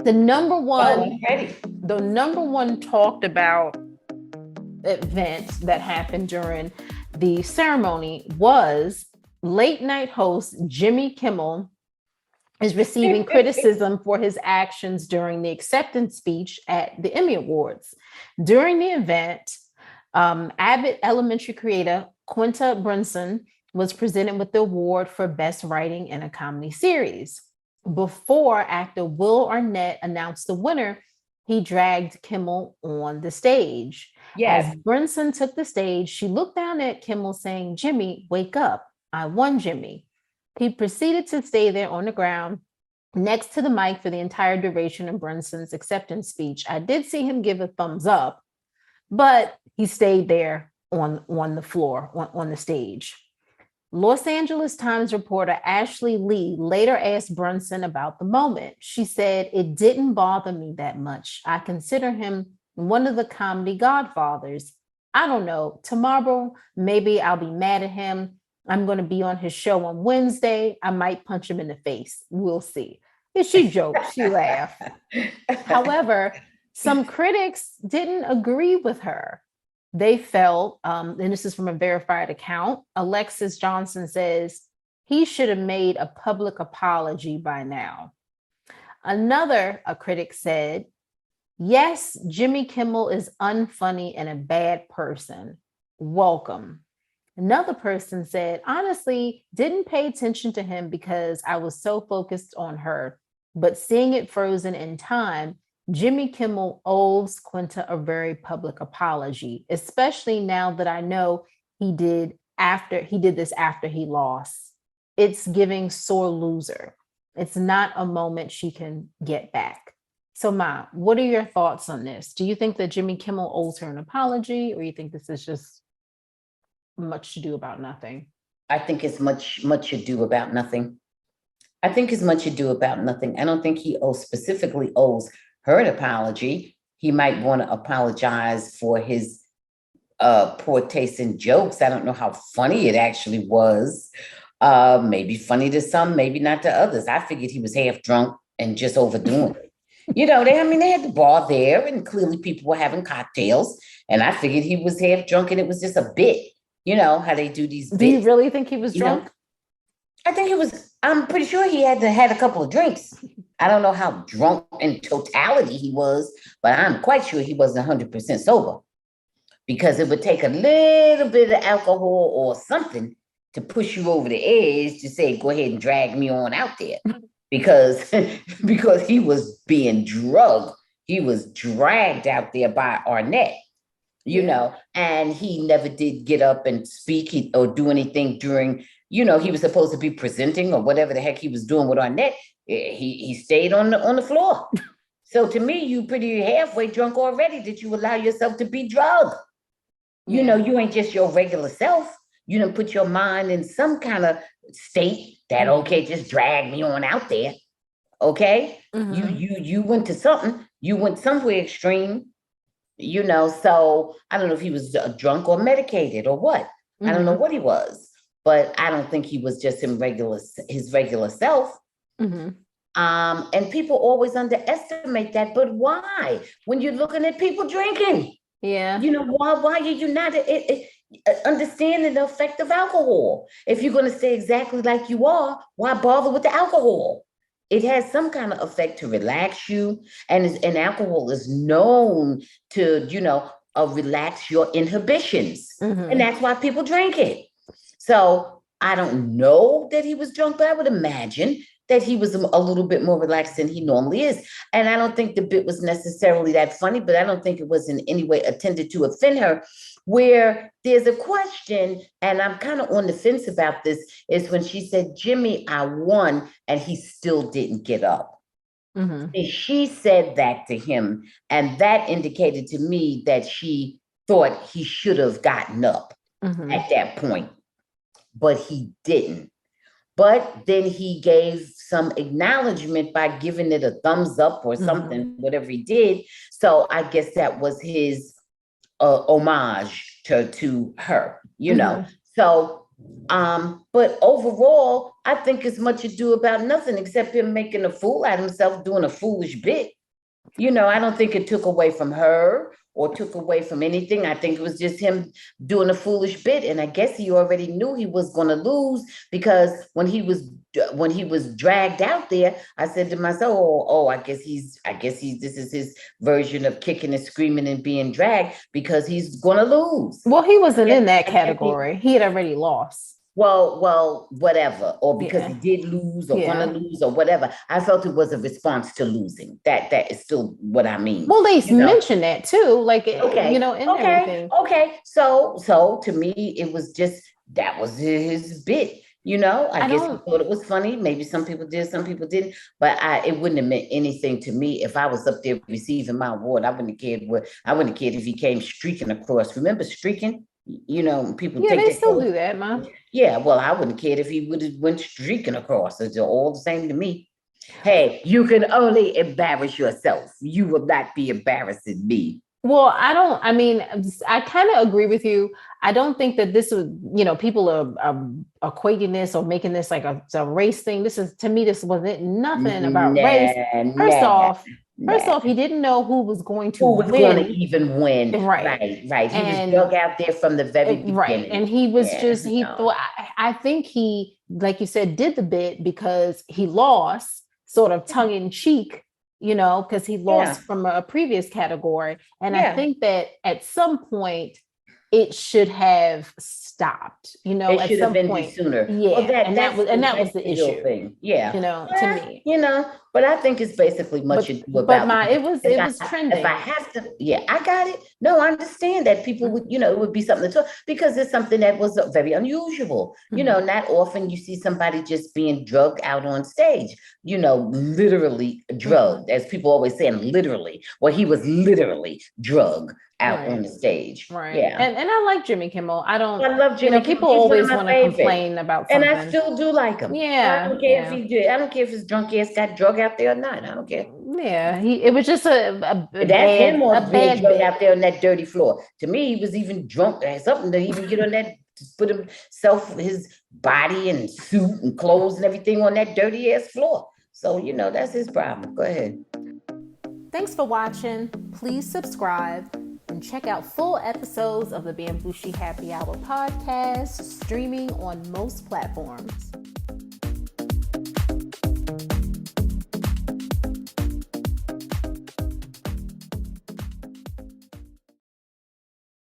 The number one, I'm ready. the number one talked about event that happened during the ceremony was late night host Jimmy Kimmel is receiving criticism for his actions during the acceptance speech at the Emmy Awards. During the event, Abbott Elementary creator Quinta Brunson was presented with the award for Best Writing in a Comedy Series. Before actor Will Arnett announced the winner, he dragged Kimmel on the stage. Yes. As Brunson took the stage, she looked down at Kimmel saying, "Jimmy, wake up. I won, Jimmy." He proceeded to stay there on the ground next to the mic for the entire duration of Brunson's acceptance speech. I did see him give a thumbs up, but he stayed there on the floor, on the stage. Los Angeles Times reporter Ashley Lee later asked Brunson about the moment. She said, "It didn't bother me that much. I consider him one of the comedy godfathers. I don't know. Tomorrow, maybe I'll be mad at him. I'm going to be on his show on Wednesday. I might punch him in the face. We'll see." And she joked, she laughed. However, some critics didn't agree with her. They felt, and this is from a verified account, Alexis Johnson says, he should have made a public apology by now. Another critic said, "Yes, Jimmy Kimmel is unfunny and a bad person. Welcome." Another person said, "Honestly, didn't pay attention to him because I was so focused on her. But seeing it frozen in time, Jimmy Kimmel owes Quinta a very public apology, especially now that I know he did this after he lost. It's giving sore loser. It's not a moment she can get back." So, Ma, what are your thoughts on this? Do you think that Jimmy Kimmel owes her an apology, or you think this is just much ado about nothing? I think it's much ado about nothing. I think it's much ado about nothing. I don't think he specifically owes her an apology. He might want to apologize for his poor taste in jokes. I don't know how funny it actually was. Maybe funny to some, maybe not to others. I figured he was half drunk and just overdoing it. They had the bar there and clearly people were having cocktails. And I figured he was half drunk and it was just a bit. You know how they do these bits. Do you really think he was drunk? I'm pretty sure he had a couple of drinks. I don't know how drunk in totality he was, but I'm quite sure he wasn't 100% sober, because it would take a little bit of alcohol or something to push you over the edge to say, "Go ahead and drag me on out there." Because he was being drugged. He was dragged out there by Arnett, and he never did get up and speak or do anything during, he was supposed to be presenting or whatever the heck he was doing with Arnett. He stayed on the floor. So to me, you pretty halfway drunk already that you allow yourself to be drugged. You ain't just your regular self. You done put your mind in some kind of state that, okay, just drag me on out there. Okay. Mm-hmm. You went to something. You went somewhere extreme, so I don't know if he was drunk or medicated or what. Mm-hmm. I don't know what he was, but I don't think he was just his regular self. Mm-hmm. And people always underestimate that. But why? When you're looking at people drinking, why are you not understanding the effect of alcohol? If you're going to stay exactly like you are, why bother with the alcohol? It has some kind of effect to relax you, and alcohol is known to, relax your inhibitions, and that's why people drink it. So I don't know that he was drunk, but I would imagine that he was a little bit more relaxed than he normally is. And I don't think the bit was necessarily that funny, but I don't think it was in any way intended to offend her. Where there's a question, and I'm kind of on the fence about this, is when she said, "Jimmy, I won," and he still didn't get up. Mm-hmm. She said that to him, and that indicated to me that she thought he should have gotten up at that point, but he didn't. But then he gave some acknowledgement by giving it a thumbs up or something, whatever he did. So I guess that was his homage to her, So But overall, I think it's much ado about nothing except him making a fool out of himself, doing a foolish bit. I don't think it took away from her or took away from anything. I think it was just him doing a foolish bit. And I guess he already knew he was going to lose, because when he was dragged out there, I said to myself, oh, I guess this is his version of kicking and screaming and being dragged, because he's going to lose. Well, he wasn't in that I guess category. He had already lost. Well, whatever, or because Yeah. he did lose or Yeah. gonna lose or whatever. I felt it was a response to losing. That is still what I mean. Well, they You know? mentioned that too, like, Okay, in okay, everything. okay. So to me, it was just that was his bit. I guess he don't, thought it was funny. Maybe some people did, some people didn't. But it wouldn't have meant anything to me if I was up there receiving my award. I wouldn't have cared if he came streaking across. Remember streaking? People yeah, take they their still clothes. do that, Mom. Yeah, well, I wouldn't care if he would have went streaking across. It's all the same to me. Hey, you can only embarrass yourself. You will not be embarrassing me. Well, I mean, I kind of agree with you. I don't think that this was, people are equating this or making this like a race thing. To me, this wasn't nothing about race. First Nah, off, nah. he didn't know who was going to Who was going to win. even win? Right. Right. He was And dug out there from the very right. beginning. And he was Yeah, he no. thought, I think he, like you said, did the bit because he lost, sort of tongue in cheek, because he lost Yeah. from a previous category. And I Yeah. think that at some point it should have stopped, It at should have some ended point. sooner. Yeah. Well, That was that's the the real issue, thing. Yeah. to me. But I think it's basically much ado about It was if trending. I have to, yeah, I got it. No, I understand that people would, it would be something to talk, because it's something that was very unusual. Not often you see somebody just being drugged out on stage, literally drugged, as people always saying, literally. Well, he was literally drugged out on the stage. Right. Yeah. And I like Jimmy Kimmel. I love Jimmy Kimmel. people He's one of always my want to favorites. complain about And something. I still do like him. Yeah. I don't care if he did. I don't care if his drunk ass got drug out there or not. I don't care. Yeah. It was just a That's bad, him or being drunk bit. out there on that dirty floor. To me, he was even drunk or something to even get on that, to put himself, his body and suit and clothes and everything on that dirty ass floor. So, that's his problem. Go ahead. Thanks for watching. Please subscribe and check out full episodes of the Bamgboshe Happy Hour podcast, streaming on most platforms.